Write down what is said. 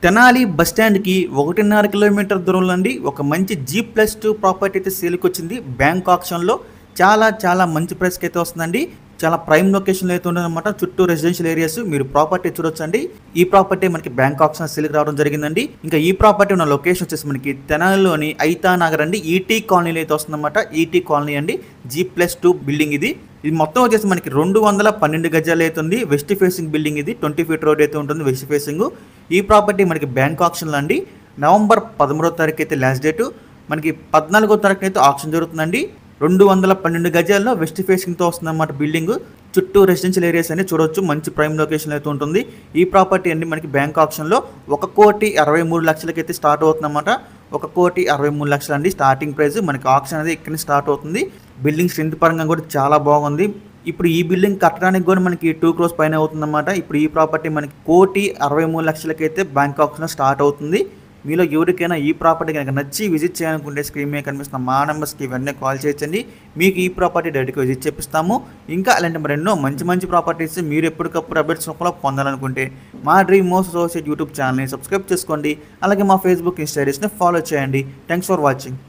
Tenali bus స్టాండ్కి 1.5 kilometre దూరంలో అండి ఒక మంచి G+2 ప్రాపర్టీ అయితే సేల్కి వచ్చింది. బ్యాంక్ ఆప్షన్లో చాలా మంచి ప్రైస్కి అయితే వస్తుందండి. చాలా ప్రైమ్ లొకేషన్లో అయితే ఉందన్నమాట. చుట్టూ రెసిడెన్షియల్ ఏరియాస్ మీరు ప్రాపర్టీ చూడొచ్చండి. ఈ ప్రాపర్టీ మనకి బ్యాంక్ ఆప్షన్ సేల్కి రావడం జరిగిందండి. ఇంకా ఈ ప్రాపర్టీ ఉన్న లొకేషన్ వచ్చేసి మనకి తెనాలిలోని ఐతా నగర్ అండి, ఈటీ కాలనీలో అయితే వస్తుందన్నమాట. ఈటీ కాలనీ అండి, G+2 బిల్డింగ్ ఇది మొత్తం వచ్చేసి మనకి 212 గజాలు అయితే ఉంది. వెస్ట్ ఫేసింగ్ బిల్డింగ్ ఇది, 20 ఫీట్ రోడ్ అయితే ఉంటుంది వెస్ట్ ఫేసింగ్. ఈ ప్రాపర్టీ మనకి బ్యాంక్ ఆప్షన్లో అండి నవంబర్ 13వ తారీఖు అయితే లాస్ట్ డేటు, మనకి 14వ తారీఖున అయితే ఆప్షన్ జరుగుతుందండి. 212 గజాల్లో వెస్ట్ ఫేసింగ్తో వస్తుందన్నమాట బిల్డింగ్. చుట్టూ రెసిడెన్షియల్ ఏరియాస్ అన్ని చూడవచ్చు, మంచి ప్రైమ్ లొకేషన్ అయితే ఉంటుంది. ఈ ప్రాపర్టీ అండి మనకి బ్యాంక్ ఆప్షన్లో 1,63,00,000 అయితే స్టార్ట్ అవుతుందన్నమాట. 1,63,00,000 అండి స్టార్టింగ్ ప్రైస్. మనకి ఆప్షన్ అనేది ఇక్కడ స్టార్ట్ అవుతుంది. బిల్డింగ్ స్ట్రెంత్ పరంగా కూడా చాలా బాగుంది. ఇప్పుడు ఈ బిల్డింగ్ కట్టడానికి కూడా మనకి 2 crores పైన అవుతుందన్నమాట. ఇప్పుడు ఈ ప్రాపర్టీ మనకి 1,63,00,000 అయితే బ్యాంక్ ఆప్షన్లో స్టార్ట్ అవుతుంది. మీలో ఎవరికైనా ఈ ప్రాపర్టీ కనుక నచ్చి విజిట్ చేయాలనుకుంటే స్క్రీన్ మీద కనిపిస్తున్న మా నెంబర్స్కి వెంటనే కాల్ చేయొచ్చండి. మీకు ఈ ప్రాపర్టీ డైరెక్ట్గా విజిట్ చేపిస్తాము. ఇంకా అలాంటి మరెన్నో మంచి ప్రాపర్టీస్ మీరు ఎప్పటికప్పుడు అప్డేట్స్ రూపంలో పొందాలనుకుంటే మా డ్రీమ్ హౌస్ అసోసియేట్ యూట్యూబ్ ఛానల్ని సబ్స్క్రైబ్ చేసుకోండి. అలాగే మా ఫేస్బుక్ ఇన్స్టాగ్రామ్ని ఫాలో చేయండి. Thanks for watching.